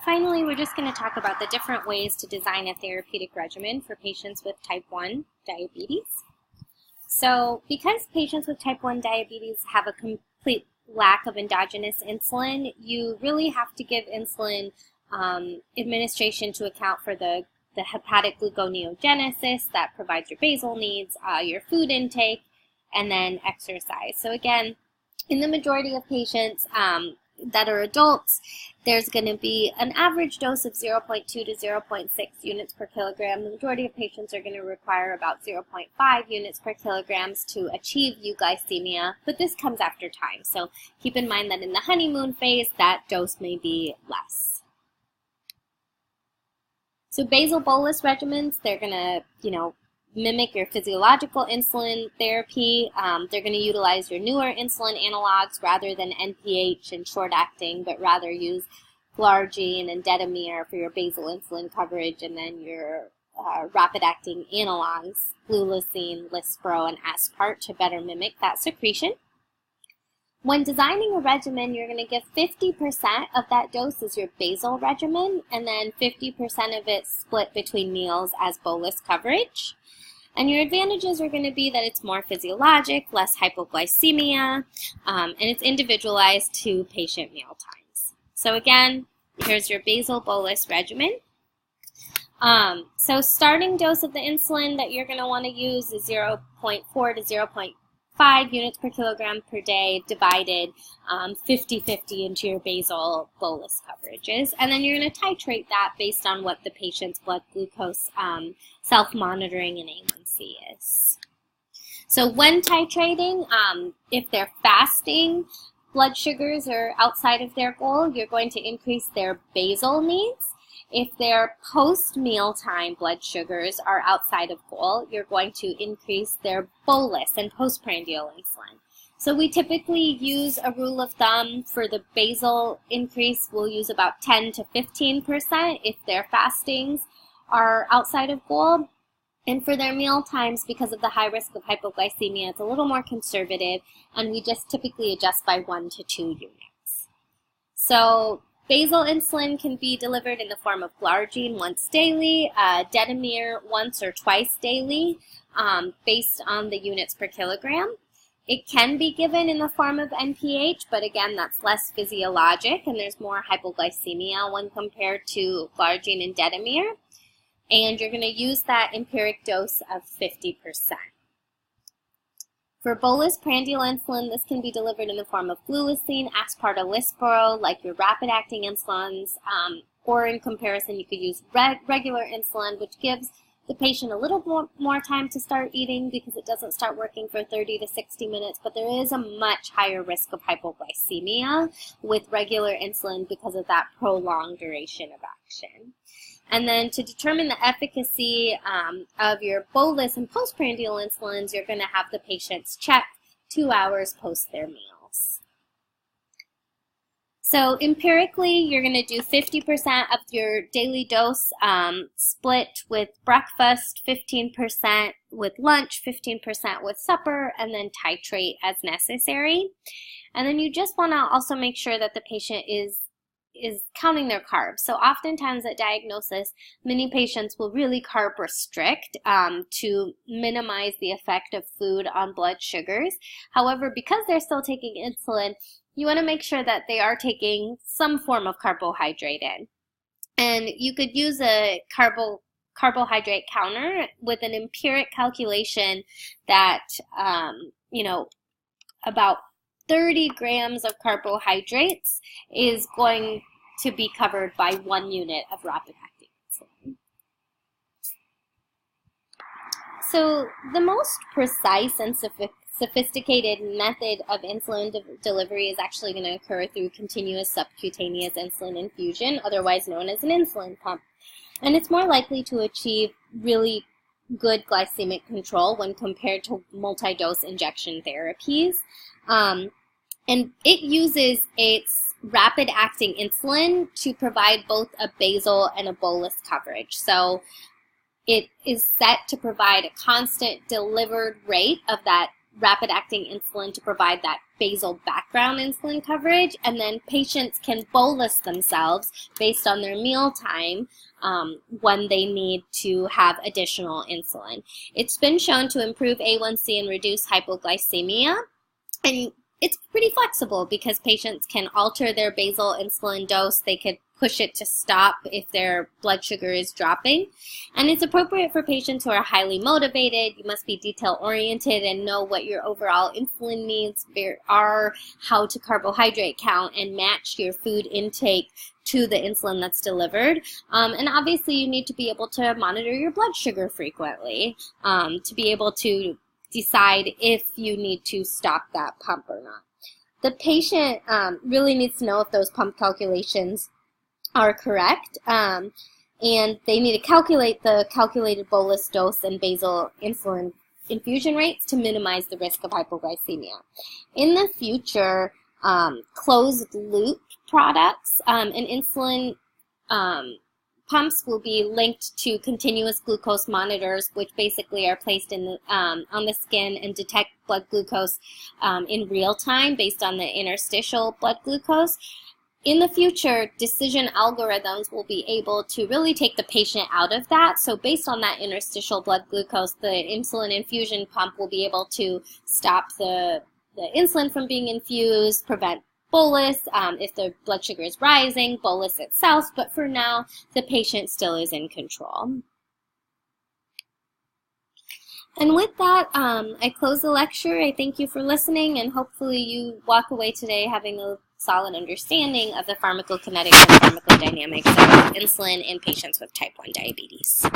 Finally, we're just going to talk about the different ways to design a therapeutic regimen for patients with type 1 diabetes. So because patients with type 1 diabetes have a complete lack of endogenous insulin, you really have to give insulin administration to account for the hepatic gluconeogenesis that provides your basal needs, your food intake, and then exercise. So again, in the majority of patients that are adults, there's going to be an average dose of 0.2 to 0.6 units per kilogram. The majority of patients are going to require about 0.5 units per kilograms to achieve euglycemia, but this comes after time. So keep in mind that in the honeymoon phase, that dose may be less. So basal bolus regimens, they're going to, mimic your physiological insulin therapy. They're going to utilize your newer insulin analogs rather than NPH and short-acting, but rather use glargine and detamere for your basal insulin coverage, and then your rapid-acting analogs, glulisine, lispro, and aspart to better mimic that secretion. When designing a regimen, you're going to give 50% of that dose as your basal regimen, and then 50% of it split between meals as bolus coverage. And your advantages are going to be that it's more physiologic, less hypoglycemia, and it's individualized to patient meal times. So again, here's your basal bolus regimen. So starting dose of the insulin that you're going to want to use is 0.4 to 0.5 units per kilogram per day, divided 50-50 into your basal bolus coverages. And then you're going to titrate that based on what the patient's blood glucose self-monitoring and A1C is. So when titrating, if they're fasting, blood sugars are outside of their goal, you're going to increase their basal needs. If their post-mealtime blood sugars are outside of goal, you're going to increase their bolus and postprandial insulin. So we typically use a rule of thumb for the basal increase. We'll use about 10 to 15% if their fastings are outside of goal. And for their meal times, because of the high risk of hypoglycemia, it's a little more conservative, and we just typically adjust by 1 to 2 units. So basal insulin can be delivered in the form of glargine once daily, detamere once or twice daily, based on the units per kilogram. It can be given in the form of NPH, but again, that's less physiologic, and there's more hypoglycemia when compared to glargine and detamere. And you're going to use that empiric dose of 50%. For bolus prandial insulin, this can be delivered in the form of glulisine, aspart, lispro, like your rapid-acting insulins, or in comparison, you could use regular insulin, which gives the patient a little more time to start eating because it doesn't start working for 30 to 60 minutes, but there is a much higher risk of hypoglycemia with regular insulin because of that prolonged duration of action. And then to determine the efficacy of your bolus and postprandial insulins, you're going to have the patients check 2 hours post their meals. So empirically, you're going to do 50% of your daily dose split with breakfast, 15% with lunch, 15% with supper, and then titrate as necessary. And then you just want to also make sure that the patient is counting their carbs. So oftentimes at diagnosis, many patients will really carb restrict to minimize the effect of food on blood sugars. However, because they're still taking insulin, you want to make sure that they are taking some form of carbohydrate in. And you could use a carbohydrate counter with an empiric calculation that, about 30 grams of carbohydrates is going to be covered by 1 unit of rapid-acting insulin. So the most precise and sophisticated method of insulin delivery is actually going to occur through continuous subcutaneous insulin infusion, otherwise known as an insulin pump. And it's more likely to achieve really good glycemic control when compared to multi-dose injection therapies. And it uses its rapid-acting insulin to provide both a basal and a bolus coverage. So it is set to provide a constant delivered rate of that rapid-acting insulin to provide that basal background insulin coverage, and then patients can bolus themselves based on their meal time when they need to have additional insulin. It's been shown to improve A1C and reduce hypoglycemia, and it's pretty flexible because patients can alter their basal insulin dose. They could push it to stop if their blood sugar is dropping. And it's appropriate for patients who are highly motivated. You must be detail-oriented and know what your overall insulin needs are, how to carbohydrate count, and match your food intake to the insulin that's delivered. And obviously you need to be able to monitor your blood sugar frequently to be able to decide if you need to stop that pump or not. The patient really needs to know if those pump calculations are correct, and they need to calculate the calculated bolus dose and basal insulin infusion rates to minimize the risk of hypoglycemia. In the future, closed-loop products and insulin pumps will be linked to continuous glucose monitors, which basically are placed in the, on the skin and detect blood glucose in real time based on the interstitial blood glucose. In the future, decision algorithms will be able to really take the patient out of that. So based on that interstitial blood glucose, the insulin infusion pump will be able to stop the insulin from being infused, prevent bolus, if the blood sugar is rising, bolus itself, but for now, the patient still is in control. And with that, I close the lecture. I thank you for listening, and hopefully you walk away today having a solid understanding of the pharmacokinetics and pharmacodynamics of insulin in patients with type 1 diabetes.